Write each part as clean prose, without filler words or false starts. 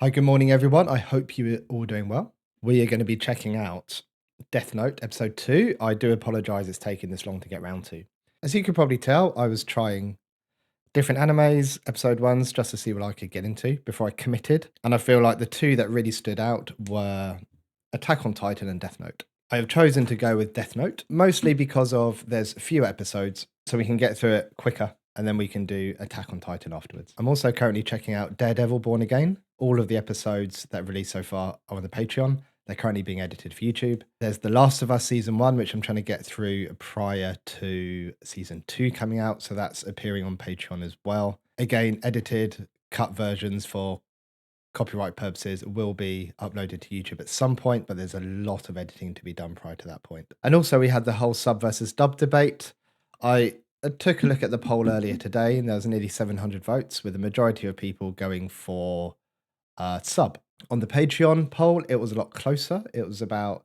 Hi, good morning, everyone. I hope you are all doing well. We are going to be checking out Deathnote episode 2. I do apologize it's taken this long to get round to. As you could probably tell, I was trying different animes, episode 1s, just to see what I could get into before I committed. And I feel like the two that really stood out were Attack on Titan and Deathnote. I have chosen to go with Deathnote, mostly because of there's fewer episodes, so we can get through it quicker and then we can do Attack on Titan afterwards. I'm also currently checking out Daredevil Born Again. All of the episodes that released so far are on the Patreon. They're currently being edited for YouTube. There's The Last of Us Season 1, which I'm trying to get through prior to Season 2 coming out. So that's appearing on Patreon as well. Again, edited, cut versions for copyright purposes will be uploaded to YouTube at some point, but there's a lot of editing to be done prior to that point. And also we had the whole sub versus dub debate. I took a look at the poll earlier today, and there was nearly 700 votes, with the majority of people going for sub. On the Patreon poll, it was a lot closer. It was about,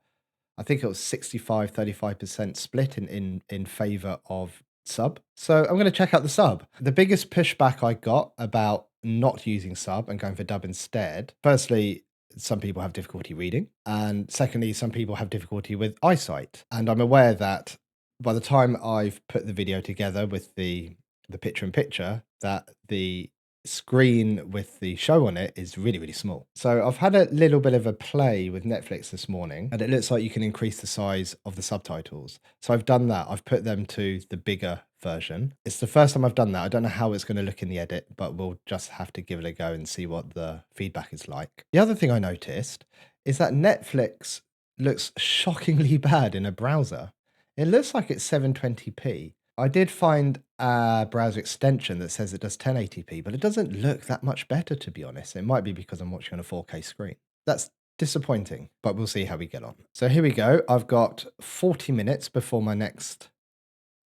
I think it was 65-35% split in favor of sub. So I'm going to check out the sub. The biggest pushback I got about not using sub and going for dub instead, firstly, some people have difficulty reading. And secondly, some people have difficulty with eyesight. And I'm aware that by the time I've put the video together with the picture in picture, that the screen with the show on it is really, really small. So I've had a little bit of a play with Netflix this morning, and it looks like you can increase the size of the subtitles. So I've done that. I've put them to the bigger version. It's the first time I've done that. I don't know how it's going to look in the edit, but we'll just have to give it a go and see what the feedback is like. The other thing I noticed is that Netflix looks shockingly bad in a browser. It looks like it's 720p. I did find a browser extension that says it does 1080p, but it doesn't look that much better, to be honest. It might be because I'm watching on a 4K screen. That's disappointing, but we'll see how we get on. So here we go. I've got 40 minutes before my next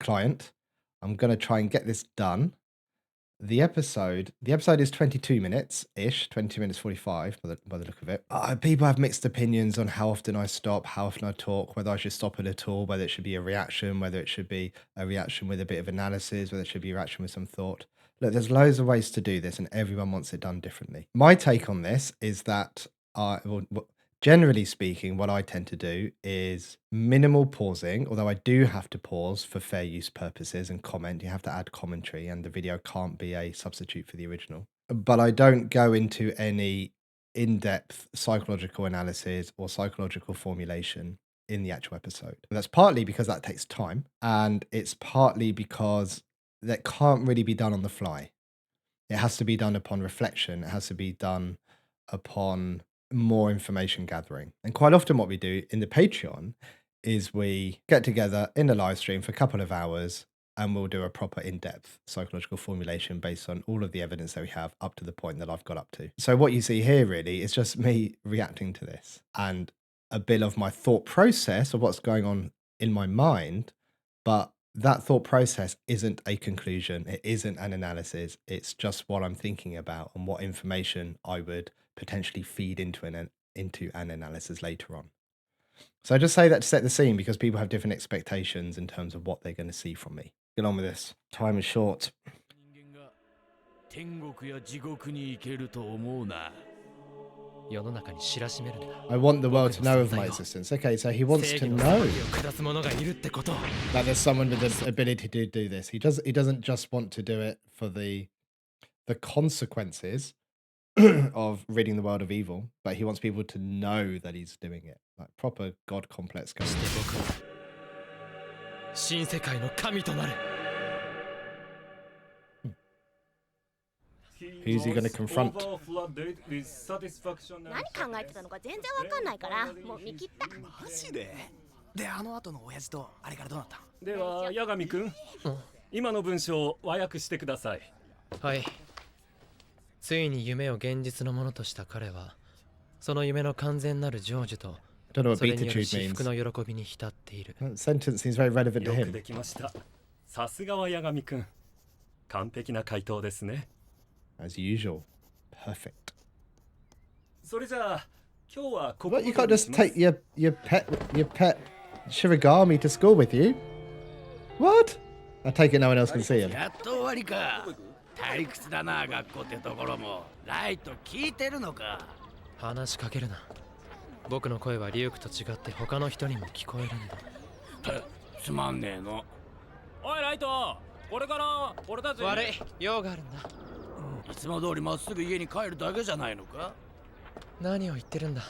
client. I'm going to try and get this done. The episode is 22 minutes ish, 22 minutes 45 by the look of it. People have mixed opinions on how often I stop, how often I talk, whether I should stop it at all, whether it should be a reaction, whether it should be a reaction with a bit of analysis, whether it should be a reaction with some thought. Look, there's loads of ways to do this, and everyone wants it done differently. My take on this is that generally speaking, what I tend to do is minimal pausing, although I do have to pause for fair use purposes and comment. You have to add commentary, and the video can't be a substitute for the original. But I don't go into any in-depth psychological analysis or psychological formulation in the actual episode. And that's partly because that takes time, and it's partly because that can't really be done on the fly. It has to be done upon reflection. It has to be done upon more information gathering. And quite often what we do in the Patreon is we get together in a live stream for a couple of hours and we'll do a proper in-depth psychological formulation based on all of the evidence that we have up to the point that I've got up to. So what you see here really is just me reacting to this and a bit of my thought process of what's going on in my mind, but that thought process isn't a conclusion. It isn't an analysis. It's just what I'm thinking about and what information I would potentially feed into an analysis later on. So I just say that to set the scene because people have different expectations in terms of what they're going to see from me. Get on with this. Time is short. I want the world to know of my existence. Okay, so he wants to know that there's someone with the ability to do this. He doesn't just want to do it for the consequences of ridding the world of evil, but he wants people to know that he's doing it. Like proper god complex going on. Who's he going to confront? 何考えてたのか全然わかんないからもう見切った。マジで？で、あの後の親父とあれからどうなった？では、八神くん、今の文章を和訳してください。はい。ついに夢を現実のものとした彼は、その夢の完全なる成就と、それによる至福の喜びに浸っている。Sentence seems very relevant to him. よくできました。さすがは八神くん。完璧な回答ですね。As usual, perfect. それじゃあ、今日はここ What, you can't just take your pet Shiragami to school with you? What? I take it no one else can see him. やっと終わりか。退屈だな学校ってところも。ライト聞いてるのか。話しかけるな。僕の声はリュウクと違って他の人にも聞こえるんだ。つまんねえの。おいライト、これから俺たち。悪い、用があるんだ。いつも通りまっすぐ家に帰るだけじゃないのか。何を言ってるんだ。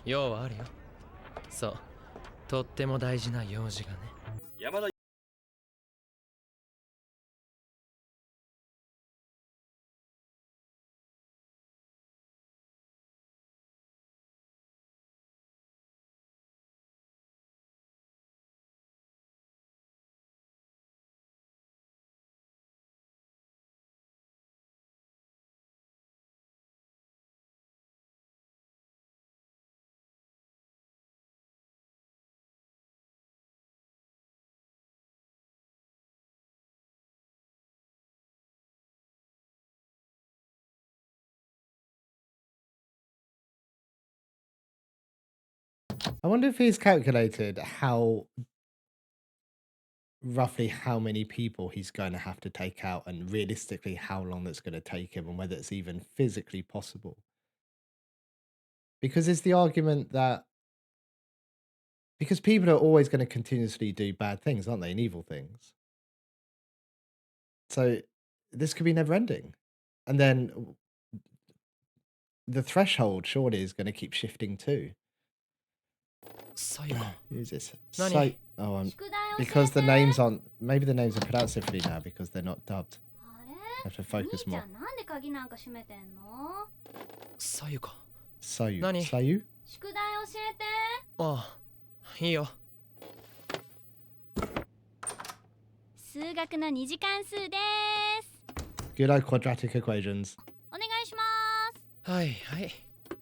用はあるよ。そう、とっても大事な用事がね。山田。I wonder if he's calculated how roughly how many people he's going to have to take out and realistically how long that's going to take him and whether it's even physically possible. Because it's the argument that because people are always going to continuously do bad things, aren't they, and evil things. So this could be never ending. And then the threshold surely is going to keep shifting too. Who's this? Nani? Oh, 宿題教えて。 because the names aren't. Maybe the names are pronounced differently now because they're not dubbed. あ I have to れ focus 兄ち more. ゃんなんで鍵なんか閉めてんの？左右か。 Sayu. Nani? Sayu? 宿題教えて。ああ、いいよ。数学の二次関数です。 Good old quadratic equations. お願いします。はいはい。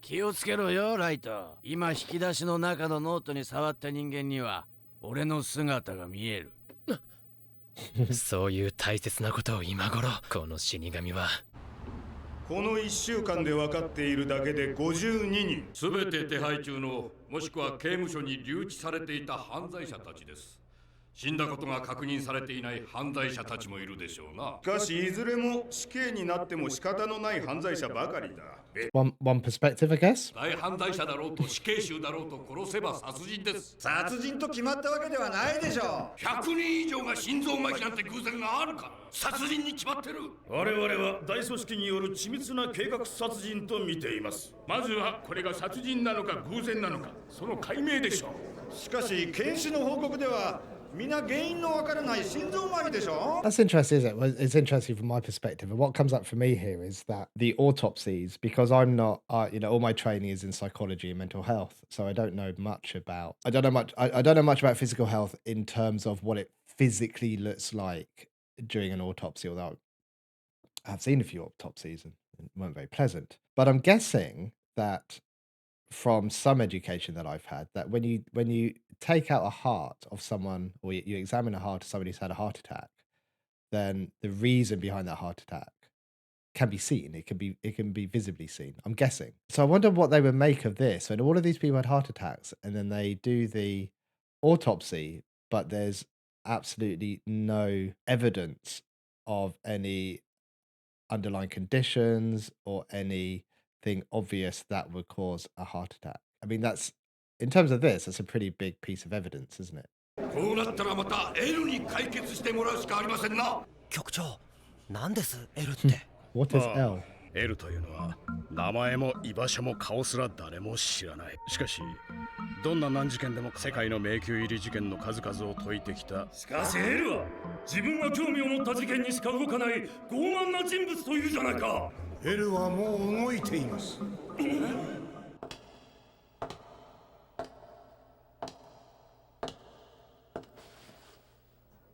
気をつけろよライト。今引き出しの中のノートに触った人間には俺の姿が見える。そういう大切なことを今頃この死神は。この1週間で分かっているだけで52人。すべて手配中の、もしくは刑務所に留置されていた犯罪者たちです。死んだことが確認されていない犯罪者たちもいるでしょうな。しかしいずれも死刑になっても仕方のない犯罪者ばかりだ。One perspective, I guess. 大犯罪者だろうと死刑囚だろうと殺せば殺人です。殺人と決まったわけではないでしょう。100人以上が心臓麻痺なんて偶然があるか。殺人に決まってる。我々は大組織による緻密な計画殺人と見ています。まずはこれが殺人なのか偶然なのか、その解明でしょう。しかし検視の報告では皆原因のわからない心臓麻痺でしょ。 That's interesting, isn't it? Well, it's interesting from my perspective. And what comes up for me here is that the autopsies, because I'm not, all my training is in psychology and mental health, so I don't know much about. I don't know much about physical health in terms of what it physically looks like during an autopsy. Although I've seen a few autopsies and weren't very pleasant. But I'm guessing that from some education that I've had, that when you take out a heart of someone or you examine a heart of somebody who's had a heart attack, then the reason behind that heart attack can be seen. It can be visibly seen. I'm guessing. So I wonder what they would make of this. When all of these people had heart attacks, and then they do the autopsy, but there's absolutely no evidence of any underlying conditions or anything obvious that would cause a heart attack. I mean, that's in terms of this, that's a pretty big piece of evidence, isn't it? こうなったらまた L に解決してもらうしかありませんな。局長、何です L って？ What is L? L というのは名前も居場所も顔すら誰も知らない。しかしどんな難事件でも世界の迷宮入り事件の数々を解いてきた。しかし L は自分が興味を持った事件にしか動かない傲慢な人物というじゃないか。 L はもう動いています。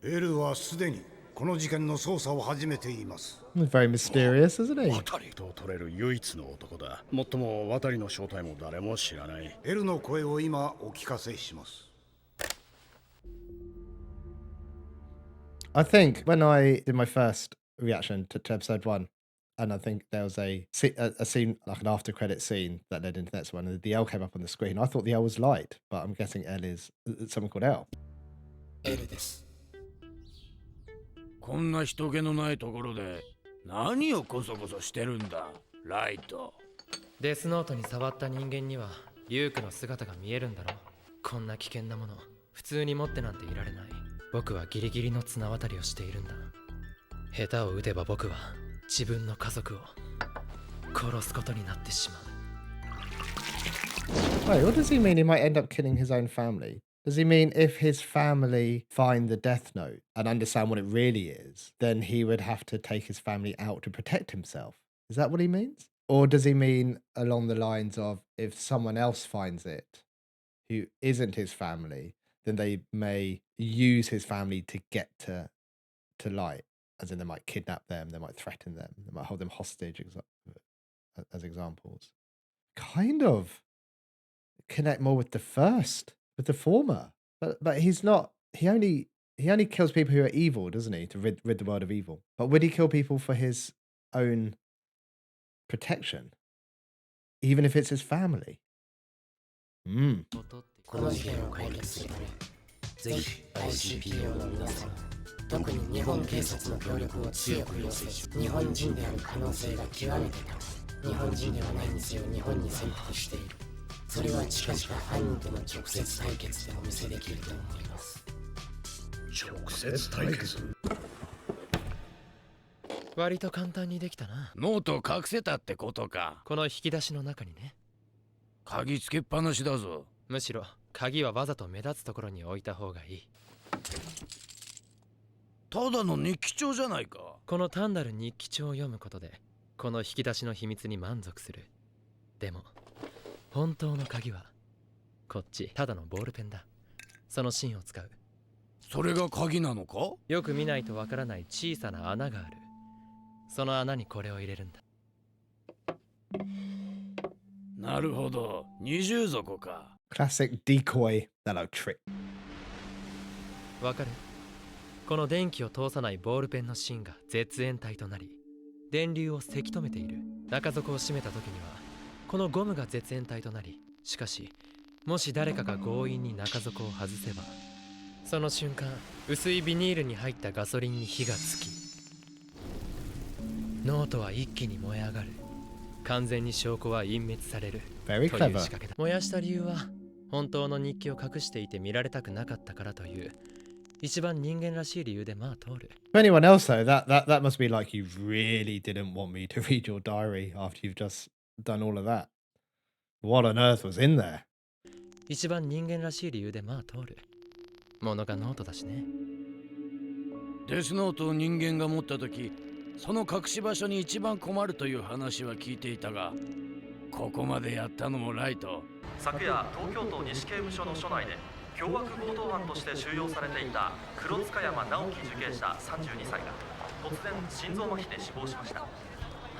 L はすでにこの事件の捜査を始めています。 Very mysterious, isn't he? 渡りと取れる唯一の男だ。もっとも渡りの正体も誰も知らない。 L の声を今お聞かせします。 I think when I did my first reaction to episode 1, and I think there was a scene, like an after credit scene that led into the next one, and the L came up on the screen. I thought the L was light, but I'm guessing L is someone called L. L です。こんな人気のないところで何をこそこそしてるんだライト。デスノートに触った人間にはリュークの姿が見えるんだろう。こんな危険なもの普通に持ってなんていられない。僕はギリギリの綱渡りをしているんだ。下手を打てば僕は自分の家族を殺すことになってしまう。 Wait, what does he mean he might end up killing his own family? Does he mean if his family find the Death Note and understand what it really is, then he would have to take his family out to protect himself? Is that what he means? Or does he mean along the lines of if someone else finds it who isn't his family, then they may use his family to get to light? As in, they might kidnap them, they might threaten them, they might hold them hostage as examples. Kind of connect more with the first, with the former. But he's not. He only kills people who are evil, doesn't he? To rid the world of evil. But would he kill people for his own protection, even if it's his family? この事件を解決するため、ぜひ ICPO の皆様、特に日本警察の協力を強く要請し、日本人である可能性が極めて高い。日本人ではないにせよ日本に潜伏している。それは近々犯人との直接対決でお見せできると思います。直接対決？割と簡単にできたな。ノートを隠せたってことか。この引き出しの中にね。鍵つけっぱなしだぞ。むしろ鍵はわざと目立つところに置いた方がいい。ただの日記帳じゃないか。この単なる日記帳を読むことでこの引き出しの秘密に満足する。でも本当の鍵はこっち。ただのボールペンだ。その芯を使う。それが鍵なのか？よく見ないとわからない小さな穴がある。その穴にこれを入れるんだ。なるほど、二重底か。Classic decoy trick. わかる？この電気を通さないボールペンの芯が絶縁体となり、電流をせき止めている。中底を閉めた時にはこのゴムが絶縁体となり、しかしもし誰かが強引に中底を外せば、その瞬間薄いビニールに入ったガソリンに火がつき、ノートは一気に燃え上がる。完全に証拠は隠滅される。 Very という clever. 仕掛けだ。燃やした理由は本当の日記を隠していて見られたくなかったからという一番人間らしい理由でまあ通る。For anyone else though, that must be like you really didn't want me to read your diary after you've just done all of that. What on earth was in there? 一番人間らしい理由でまあ通る。ものがノートだしね。デスノートを人間が持った時、その隠し場所に一番困るという話は聞いていたが、ここまでやったのもライト。昨夜東京都西刑務所の署内で凶悪強盗犯として収容されていた黒塚山直樹受刑者32歳が突然心臓麻痺で死亡しました。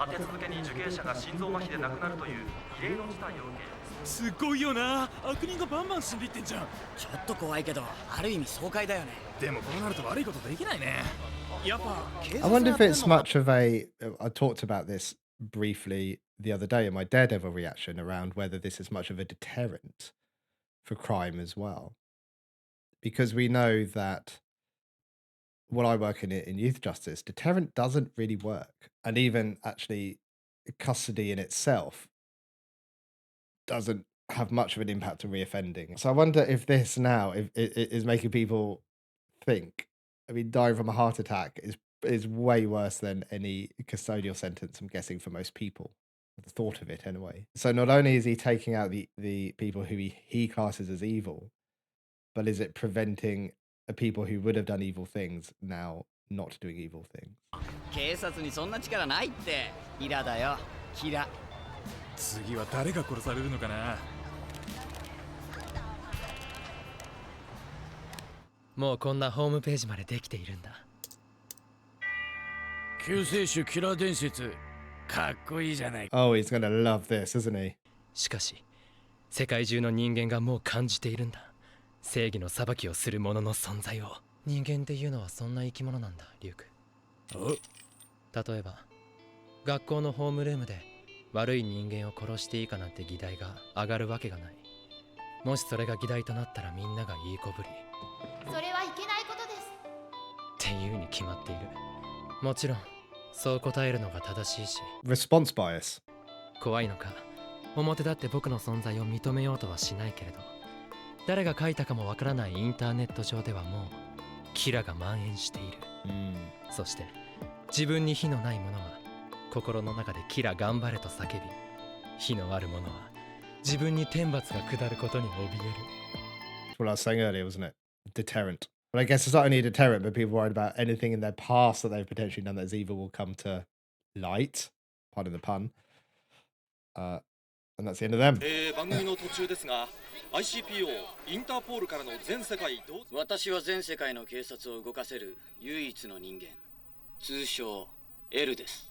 立て続けに受刑者が心臓麻痺で亡くなるという異例の事態を受け、すごいよな。悪人がバンバン死んでいってんじゃん。ちょっと怖いけど、ある意味爽快だよね。でもこうなると悪いことできないね。やっぱ I wonder if it's much of a. I talked about this briefly the other day in my Daredevil reaction around whether this is much of a deterrent for crime as well. Because we know that when I work in youth justice, deterrent doesn't really work. And even actually, custody in itself doesn't have much of an impact on reoffending. So I wonder if this now is making people think. I mean, dying from a heart attack is way worse than any custodial sentence, I'm guessing, for most people. The thought of it, anyway. So not only is he taking out the people who he classes as evil, but is it preventing people who would have done evil things now not doing evil things? 警察にそんな力ないって。キラだよ、キラ。次は誰が殺されるのかな。もうこんなホームページまでできているんだ。救世主キラー伝説、かっこいいじゃない。Oh, he's gonna love this, isn't he? しかし世界中の人間がもう感じているんだ。正義の裁きをする者の存在を。人間っていうのはそんな生き物なんだ、リュウク。例えば学校のホームルームで悪い人間を殺していいかなんて議題が上がるわけがない。もしそれが議題となったらみんながいいこぶり。それはいけないことです。っていうに決まっている。もちろんそう答えるのが正しいし。Response bias. 怖いのか表立って僕の存在を認めようとはしないけれど、誰が書いたかもわからないインターネット上ではもうキラが蔓延している。そして自分に火のない者は心の中でキラ頑張れと叫び、火のある者は自分に天罰が下ることに怯える。 What I was saying earlier, wasn't it? Deterrent. But I guess it's not only a deterrent, but people worried about anything in their past that they've potentially done that is evil will come to light. Pardon the pun. And that's the end of them. 番組の途中ですが、ICPO インターポールからの全世界どうぞ。私は全世界の警察を動かせる唯一の人間、通称 L です。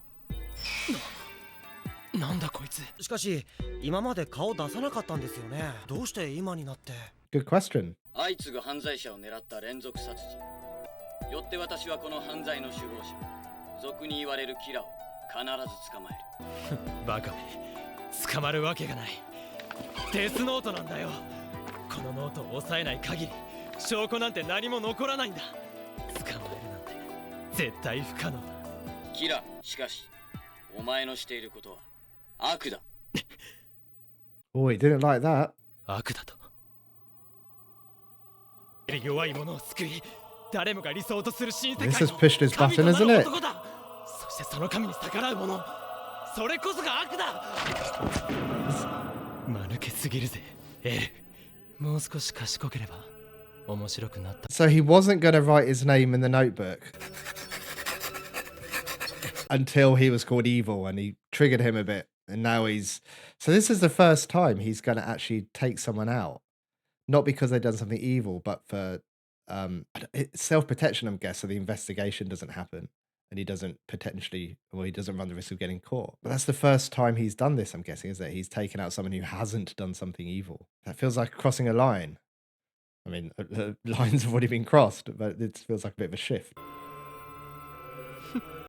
なんだこいつ。しかし今まで顔出さなかったんですよね。どうして今になって。 Good question. 相次ぐ犯罪者を狙った連続殺人。よって私はこの犯罪の首謀者、俗に言われるキラを必ず捕まえる。バカめ、捕まるわけがない。デスノートなんだよ。このノートを押さえない限り証拠なんて何も残らないんだ。捕まえるなんて絶対不可能だ。キラ、しかしお前のしていることは悪だ。Oh, he didn't like that. 悪だと。弱い者を救い、誰もが理想とする新世界の This has pushed his button, isn't it? そしてその神に逆らう者、それこそが悪だ。間抜けすぎるぜ、エル。もう少し賢ければ面白くなった。 So he wasn't going to write his name in the notebook until he was called evil, and he triggered him a bit. And now he's... So this is the first time he's going to actually take someone out. Not because they've done something evil, but for self-protection, I guess, so the investigation doesn't happen. And he doesn't potentially... Well, he doesn't run the risk of getting caught. But that's the first time he's done this, I'm guessing, is that he's taken out someone who hasn't done something evil. That feels like crossing a line. I mean, lines have already been crossed, but it feels like a bit of a shift.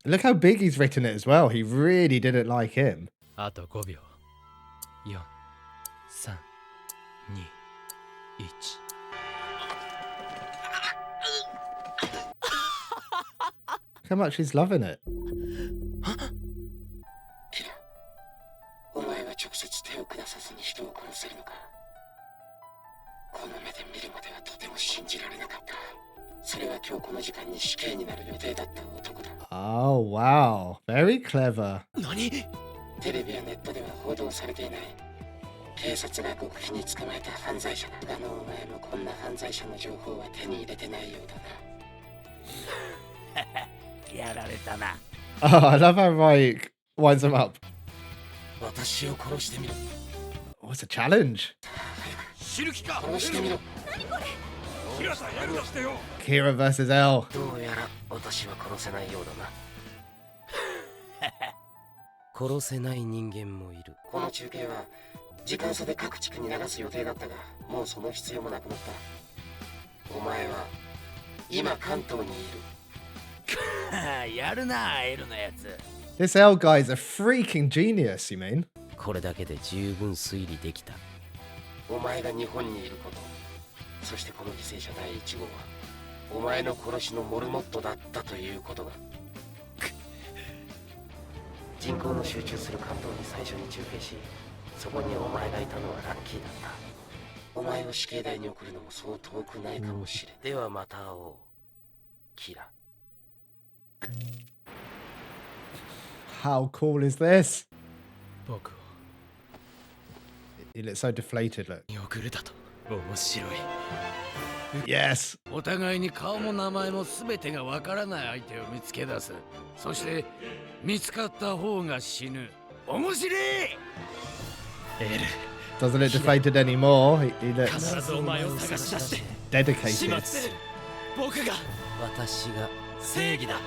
Look how big he's written it as well. He really didn't like him. あと5秒。4、3、2、1。Look how much he's loving it. キラ、お前は直接手を下さずに人を殺せるのか。この目で見るまではとても信じられなかった。それは今日この時間に死刑になる予定だった男だ。Oh, wow. Very clever. 何？テレビやネットでは報道されていない。警察が極秘に捕まえた犯罪者だ。お前もこんな犯罪者の情報は手に入れてないようだな。やられたな。 Oh, I love how Mike winds him up. 私を殺してみろ。 Oh, it's a challenge. 知る気か。殺してみろ。何これ。キラさんやるなしてよ。 Kira versus L. どうやら私は殺せないようだな。殺せない人間もいる。この中継は時間差で各地区に流す予定だったが、もうその必要もなくなった。お前は今関東にいる。やるな、エルのやつ。 This L guy is a freaking genius, you mean? これだけで十分推理できた。お前が日本にいること、そしてこの犠牲者第1号はお前の殺しのモルモットだったということが。人口の集中する関東に最初に中継し、そこにお前がいたのはラッキーだった。お前を死刑台に送るのもそう遠くないかもしれん。ではまた会おう、キラ。 How cool is this? 僕を He looks so deflated, look. 見送るだと面白い。 Yes. お互いに顔も名前も全てがわからない相手を見つけ出す。そして見つかった方が死ぬ。面白い。エル。 Doesn't look deflated anymore. He looks 必ずお前を探し出して。 dedicated. 僕が。私が正義だ。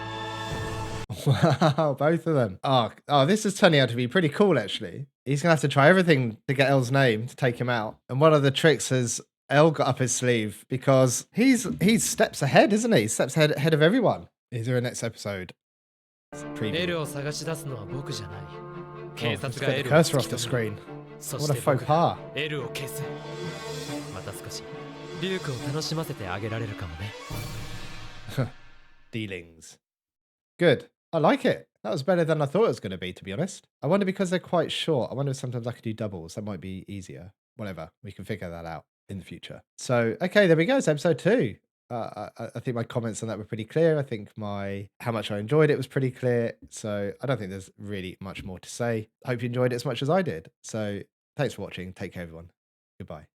Wow, both of them. Oh, this is turning out to be pretty cool, actually. He's going to have to try everything to get L's name to take him out. And one of the tricks has L got up his sleeve because he's steps ahead, isn't he? He steps ahead of everyone. Is there a next episode? Preview. エルを探し出すのは僕じゃない。警 Oh, 察 just が got エ the ルを cursor 突 off き the 止める。 screen. そ What し a て faux 僕が pas. エルを消す。また少しリュークを楽しませてあげられるかもね。Dealings. Good. I like it. That was better than I thought it was going to be, to be honest. I wonder because they're quite short. I wonder if sometimes I could do doubles. That might be easier. Whatever. We can figure that out in the future. So, okay, there we go. It's episode 2. I think my comments on that were pretty clear. I think how much I enjoyed it was pretty clear. So I don't think there's really much more to say. Hope you enjoyed it as much as I did. So thanks for watching. Take care, everyone. Goodbye.